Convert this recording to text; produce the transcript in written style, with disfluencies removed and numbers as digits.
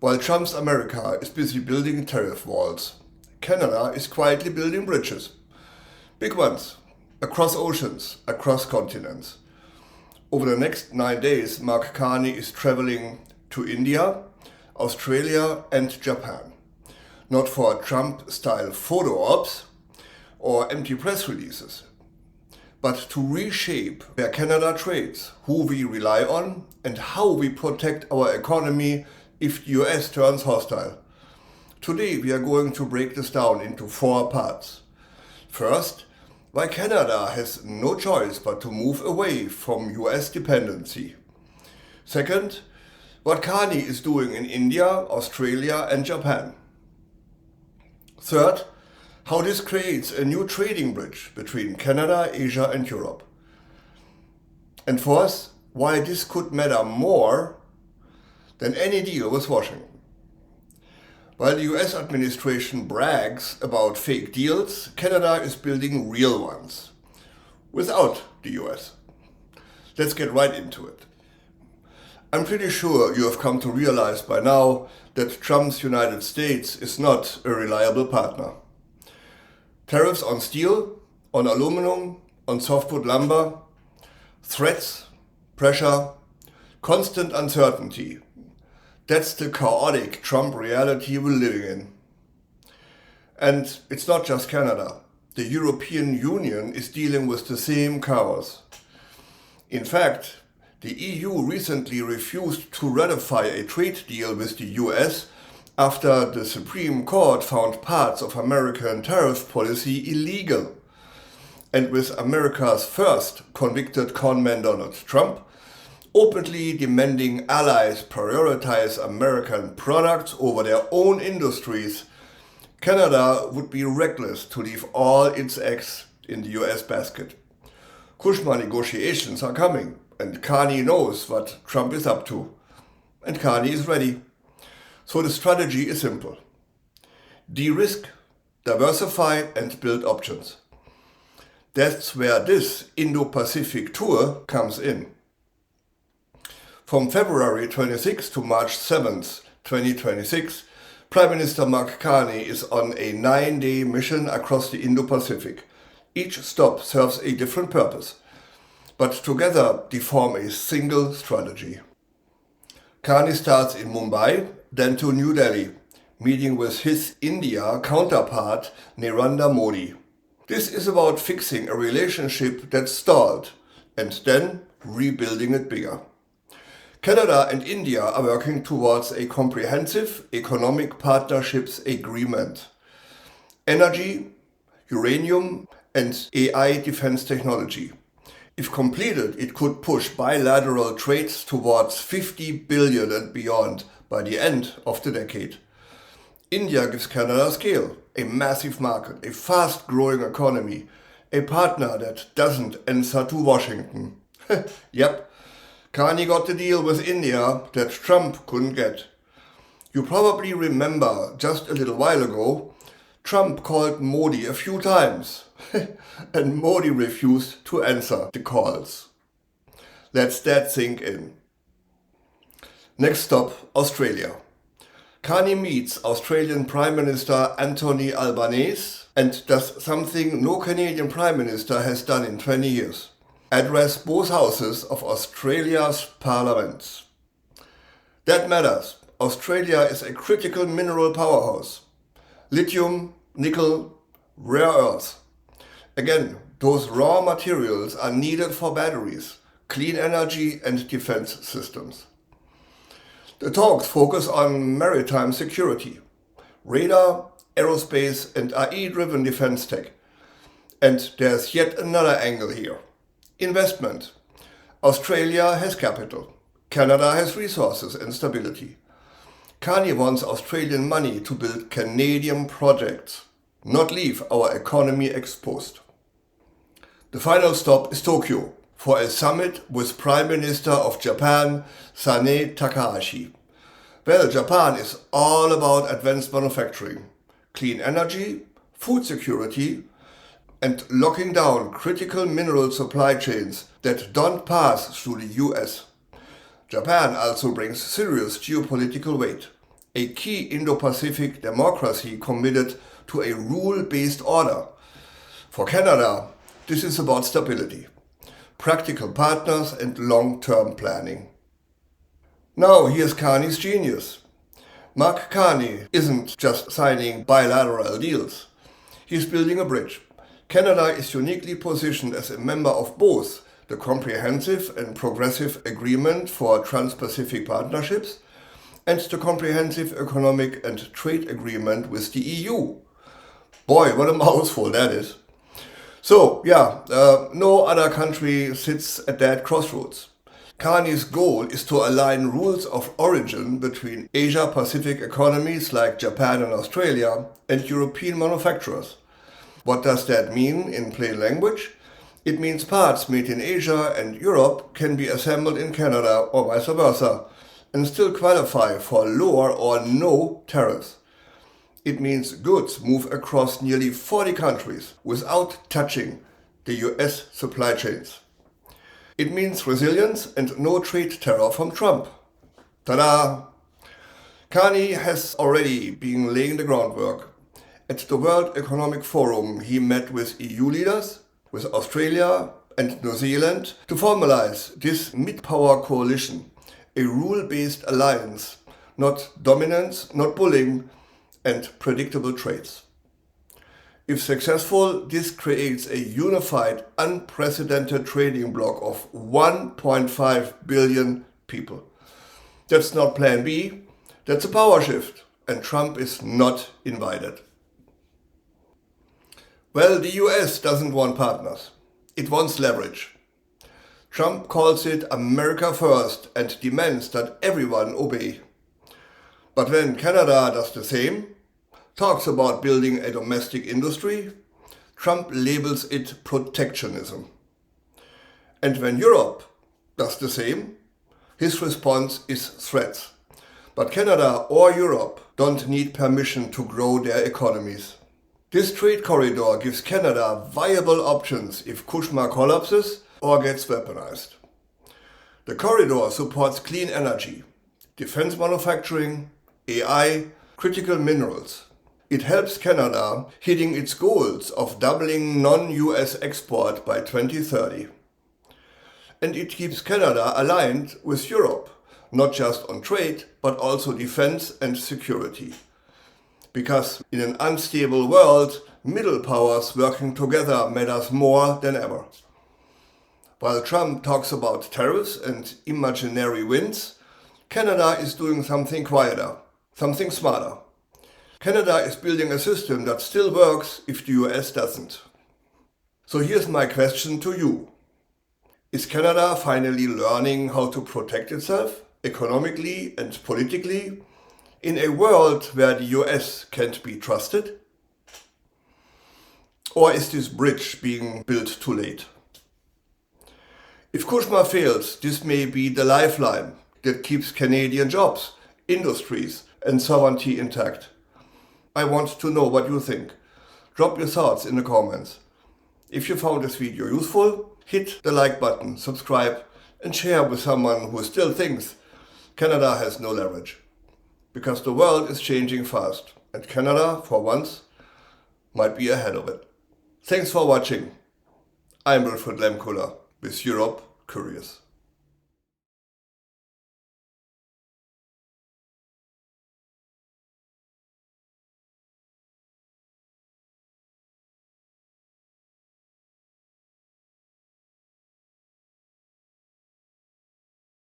While Trump's America is busy building tariff walls, Canada is quietly building bridges. Big ones, across oceans, across continents. Over the next 9 days, Mark Carney is traveling to India, Australia and Japan. Not for Trump-style photo ops or empty press releases, but to reshape where Canada trades, who we rely on and how we protect our economy if the US turns hostile. Today we are going to break this down into 4 parts. First, why Canada has no choice but to move away from US dependency. Second, what Carney is doing in India, Australia and Japan. Third, how this creates a new trading bridge between Canada, Asia and Europe. And fourth, why this could matter more than any deal with Washington. While the US administration brags about fake deals, Canada is building real ones. Without the US. Let's get right into it. I'm pretty sure you have come to realize by now that Trump's United States is not a reliable partner. Tariffs on steel, on aluminum, on softwood lumber, threats, pressure, constant uncertainty. That's the chaotic Trump reality we're living in. And it's not just Canada. The European Union is dealing with the same chaos. In fact, the EU recently refused to ratify a trade deal with the US after the Supreme Court found parts of American tariff policy illegal. And with America's first convicted conman Donald Trump openly demanding allies prioritize American products over their own industries, Canada would be reckless to leave all its eggs in the US basket. CUSMA negotiations are coming, and Carney knows what Trump is up to. And Carney is ready. So the strategy is simple. De-risk, diversify and build options. That's where this Indo-Pacific tour comes in. From February 26 to March 7, 2026, Prime Minister Mark Carney is on a 9-day mission across the Indo-Pacific. Each stop serves a different purpose, but together they form a single strategy. Carney starts in Mumbai, then to New Delhi, meeting with his India counterpart Narendra Modi. This is about fixing a relationship that stalled and then rebuilding it bigger. Canada and India are working towards a comprehensive economic partnerships agreement. Energy, uranium and AI defense technology. If completed, it could push bilateral trades towards 50 billion and beyond by the end of the decade. India gives Canada scale, a massive market, a fast-growing economy, a partner that doesn't answer to Washington. Yep. Carney got the deal with India that Trump couldn't get. You probably remember just a little while ago, Trump called Modi a few times and Modi refused to answer the calls. Let that sink in. Next stop, Australia. Carney meets Australian Prime Minister Anthony Albanese and does something no Canadian Prime Minister has done in 20 years. Address both houses of Australia's parliaments. That matters. Australia is a critical mineral powerhouse. Lithium, nickel, rare earths. Again, those raw materials are needed for batteries, clean energy and defense systems. The talks focus on maritime security, radar, aerospace and AI-driven defense tech. And there's yet another angle here. Investment. Australia has capital. Canada has resources and stability. Carney wants Australian money to build Canadian projects, not leave our economy exposed. The final stop is Tokyo for a summit with Prime Minister of Japan, Sane Takahashi. Well, Japan is all about advanced manufacturing, clean energy, food security, and locking down critical mineral supply chains that don't pass through the US. Japan also brings serious geopolitical weight. a key Indo-Pacific democracy committed to a rule-based order. For Canada, this is about stability, practical partners and long-term planning. Now here's Carney's genius. Mark Carney isn't just signing bilateral deals. He's building a bridge. Canada is uniquely positioned as a member of both the Comprehensive and Progressive Agreement for Trans-Pacific Partnerships and the Comprehensive Economic and Trade Agreement with the EU. Boy, what a mouthful that is. So, no other country sits at that crossroads. Carney's goal is to align rules of origin between Asia-Pacific economies like Japan and Australia and European manufacturers. What does that mean in plain language? It means parts made in Asia and Europe can be assembled in Canada or vice versa and still qualify for lower or no tariffs. It means goods move across nearly 40 countries without touching the US supply chains. It means resilience and no trade terror from Trump. Ta-da! Carney has already been laying the groundwork. At the World Economic Forum, he met with EU leaders, with Australia and New Zealand to formalize this mid-power coalition, a rule-based alliance, not dominance, not bullying, and predictable trades. If successful, this creates a unified, unprecedented trading bloc of 1.5 billion people. That's not Plan B, that's a power shift, and Trump is not invited. Well, the US doesn't want partners. It wants leverage. Trump calls it America first and demands that everyone obey. But when Canada does the same, talks about building a domestic industry, Trump labels it protectionism. And when Europe does the same, his response is threats. But Canada or Europe don't need permission to grow their economies. This trade corridor gives Canada viable options if Kushma collapses or gets weaponized. The corridor supports clean energy, defense manufacturing, AI, critical minerals. It helps Canada hitting its goals of doubling non-US export by 2030. And it keeps Canada aligned with Europe, not just on trade, but also defense and security. Because in an unstable world, middle powers working together matters more than ever. While Trump talks about tariffs and imaginary wins, Canada is doing something quieter, something smarter. Canada is building a system that still works if the US doesn't. So here's my question to you. Is Canada finally learning how to protect itself, economically and politically, in a world where the US can't be trusted? Or is this bridge being built too late? If Kushma fails, this may be the lifeline that keeps Canadian jobs, industries, and sovereignty intact. I want to know what you think. Drop your thoughts in the comments. If you found this video useful, hit the like button, subscribe, and share with someone who still thinks Canada has no leverage. Because the world is changing fast, and Canada, for once, might be ahead of it. Thanks for watching. I'm Wilfried Lemkuller with Europe Curious.